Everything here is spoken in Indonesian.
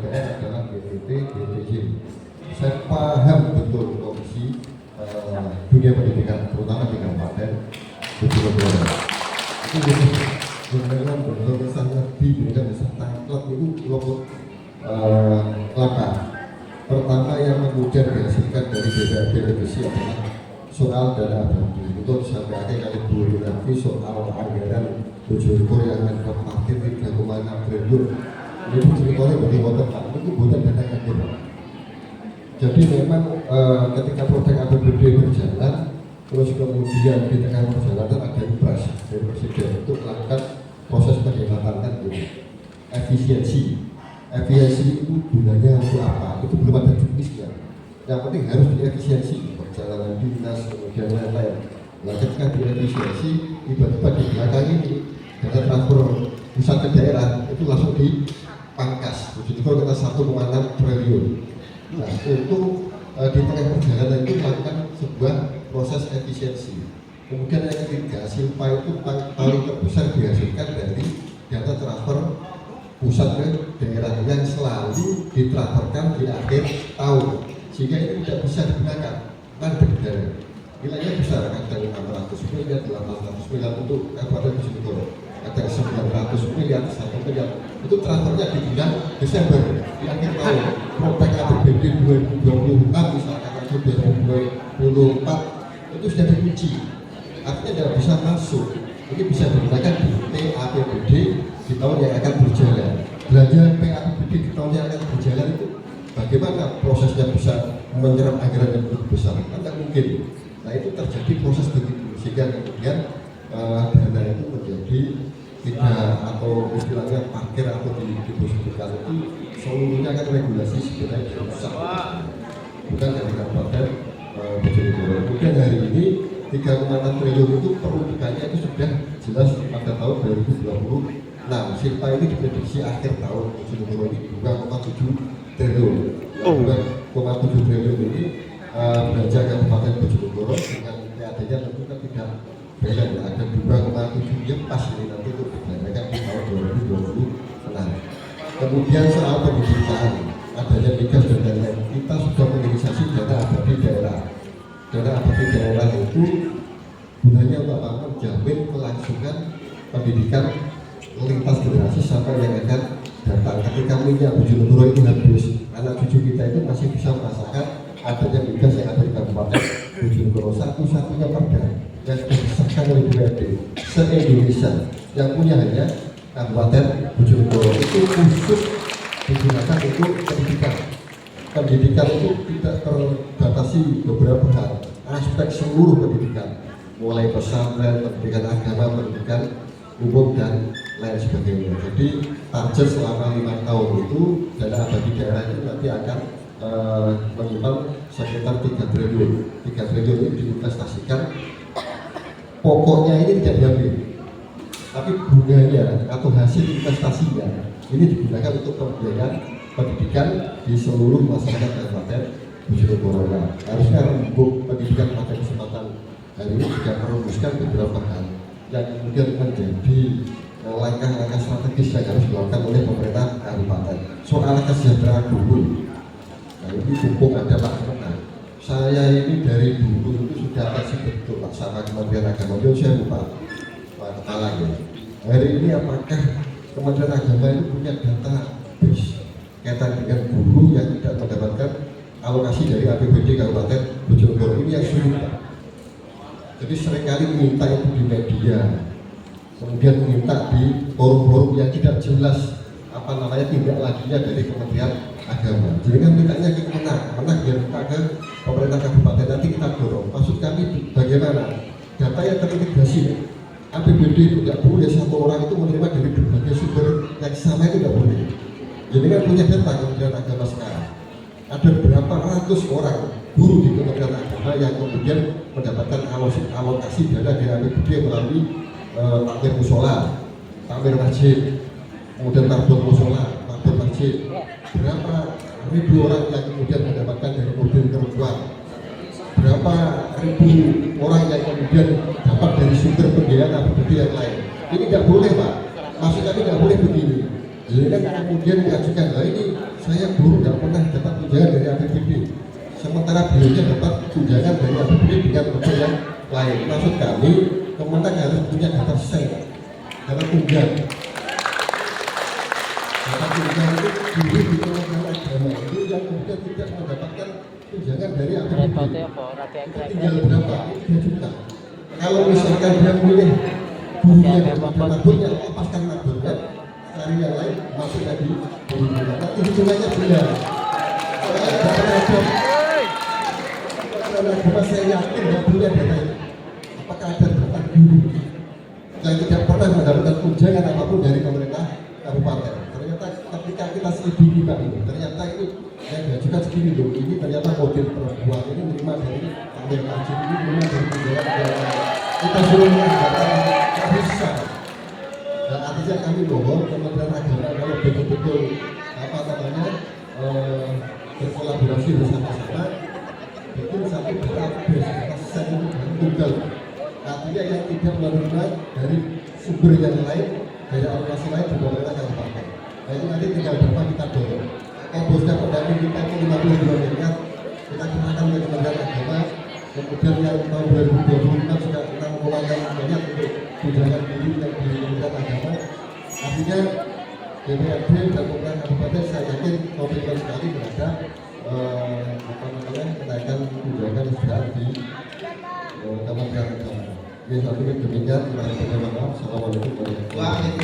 DPR adalah BPT, BPJ. Saya paham betul kondisi dunia pendidikan, terutama di Kabupaten Bojonegoro. Itu memang betul sangat diberikan tangkap itu kelompok langkah. Pertama yang kemudian dihasilkan dari DPRD revisi adalah soal dana abadi. Itu sampai akhir kali dulu nanti soal anggaran Bojonegoro yang akan berparkir 3,6 triliun. Ini ceritanya bagi kota Pak, itu bukan dana kaget. Jadi memang ketika proyek APBD berjalan, terus kemudian di tengah perjalanan ada impres dari Presiden untuk melakukan proses penghematan kan gitu. Efisiensi itu gunanya untuk apa? Itu belum ada jenisnya. Yang penting harus diefisiensi perjalanan dinas kemudian lain-lain. Nah ketika diefisiensi, tiba-tiba di belakang ini dana transfer pusat ke daerah itu langsung dipangkas. Jadi kalau kita 1,6 triliun. Nah untuk di tengah perjalanan itu melakukan sebuah proses efisiensi. Kemudian yang ketiga, Silpa itu paling terbesar dihasilkan dari data transfer pusat ke daerah yang selalu ditransferkan di akhir tahun, sehingga ini tidak bisa digunakan mandek dari nilainya besar, ada 600 miliar, 800 miliar untuk Kabupaten Bojonegoro, ada 900 miliar, 1 miliar itu transfernya di bulan Desember di akhir tahun. Proyek APBD 2024 misalkan atau 2024 itu sudah dikunci, artinya tidak bisa masuk. Ini bisa digunakan di PAPBD di tahun yang akan berjalan. Belanja PAPBD di tahun yang akan berjalan itu bagaimana prosesnya bisa menyerap anggaran yang lebih besar? Kan tidak mungkin. Nah itu terjadi proses begitu sehingga kemudian dana itu menjadi tidak atau istilahnya parkir atau diposisikan itu seluruhnya kan regulasi sebenarnya dari pusat, bukan dari Kabupaten Bojonegoro. Kemudian hari ini 3,6 triliun itu peruntukannya itu sudah jelas pada tahun 2020. Nah, Silpa ini diprediksi akhir tahun Bojonegoro ini 2,7 triliun. 2,7 triliun ini belanja Kabupaten Bojonegoro dengan PAD-nya tentu kan tidak beda ya. Ada 2,7 ya pas ini nanti untuk dibelanjakan di tahun 2026. Kemudian soal pendidikan, adanya migas dan lain-lain, kita sudah menginisiasi dana abadi daerah. Dana abadi daerah itu gunanya untuk apa? Menjamin kelangsungan pendidikan lintas generasi sampai yang akan datang. Ketika minyak Bojonegoro itu habis, anak cucu kita itu masih bisa merasakan adanya migas yang ada di Kabupaten Bojonegoro. Satu-satunya perda yang sudah disahkan oleh DPRD se-Indonesia yang punya hanya Kabupaten Bojonegoro, itu khusus digunakan untuk pendidikan. Pendidikan itu tidak terbatasi beberapa hal, aspek seluruh pendidikan, mulai pesantren, pendidikan agama, pendidikan umum dan lain sebagainya. Jadi target selama 5 tahun itu dana abadi daerah itu nanti akan menyumbang sekitar 3 triliun. 3 triliun ini diinvestasikan. Pokoknya ini tidak diambil, tapi bunganya atau hasil investasinya ini digunakan untuk pembiayaan pendidikan di seluruh masyarakat Kabupaten Bojonegoro. Harusnya rembuk pendidikan pada kesempatan hari ini juga merumuskan beberapa hal yang kemudian menjadi langkah-langkah strategis yang harus dilakukan oleh pemerintah kabupaten. Soal kesejahteraan dulu, nah ini pupuk ada Pak Menang. Saya ini dari dulu itu sudah kasih bentuk Pak sama Kementerian Agama. Saya lupa Pak Kepala ya. Hari ini apakah Kementerian Agama itu punya data kaitan dengan guru yang tidak mendapatkan alokasi dari APBD Kabupaten Bojonegoro? Ini yang sulit Pak. Jadi seringkali minta itu di media, kemudian minta di forum-forum yang tidak jelas apa namanya tindak lanjutnya dari Kementerian Agama. Jadi kan mintanya ke Kemenang biar minta ke pemerintah kabupaten, nanti kita dorong. Maksud kami bagaimana data yang terintegrasi APBD itu tidak boleh satu orang itu menerima dari berbagai sumber yang sama, itu tidak boleh. Jadi kan punya data Kementerian Agama sekarang. Ada berapa ratus orang guru di Kementerian Agama yang kemudian mendapatkan alokasi dana dari APBD melalui takmir musola, takmir masjid, kemudian karbon musola, karbon masjid. Berapa ribu orang yang kemudian mendapatkan dari mobil perempuan, berapa ribu orang yang kemudian dapat dari sumber pembiayaan APBD yang lain. Ini tidak boleh Pak, maksud kami tidak boleh begini. Jadi kan kemudian mengajukan, nah ini saya guru tidak pernah dapat tunjangan dari APBD, sementara beliaunya dapat tunjangan dari APBD dengan bentuk yang lain. Maksud kami, Kemenang harus punya data set, data tunggal. Data tunggal itu guru di Kementerian Agama itu yang kemudian tidak mendapatkan tunjangan dari APBD. Tinggal berapa? 3 juta. Kalau misalkan dia milih gurunya dan mabuknya, lepaskan mabuknya, cari yang lain masuk lagi guru nanti hitungannya benar. Karena saya yakin nggak punya data itu. Apakah ada berapa guru yang tidak pernah mendapatkan tunjangan apapun dari pemerintah kabupaten? Ternyata ketika kita selidiki Pak ini, ternyata itu yang diajukan segini loh. Ini ternyata model perempuan ini menerima dari ambil kaji ini menerima dari tunjangan. Kita suruh mengatakan nggak bisa. Dan artinya kami mohon Kementerian Agama kalau betul-betul apa namanya berkolaborasi bersama-sama bikin satu database set itu tunggal. Artinya yang tidak menerima dari sumber yang lain, dari alokasi lain di pemerintah kabupaten. Nah itu nanti tinggal berapa kita dorong. Bosnya pendamping kita itu 52 miliar, kita kenakan ke Kementerian Agama. Kemudian yang tahun 2026 sudah 6,6 miliar untuk tunjangan guru yang di Kementerian Agama. Artinya DPRD dan pemerintah kabupaten saya yakin komitmen sekali terhadap kenaikan tunjangan sudah di Kementerian Agama. Ya, sampai demikian. Terima kasih. Assalamualaikum warahmatullahi wabarakatuh.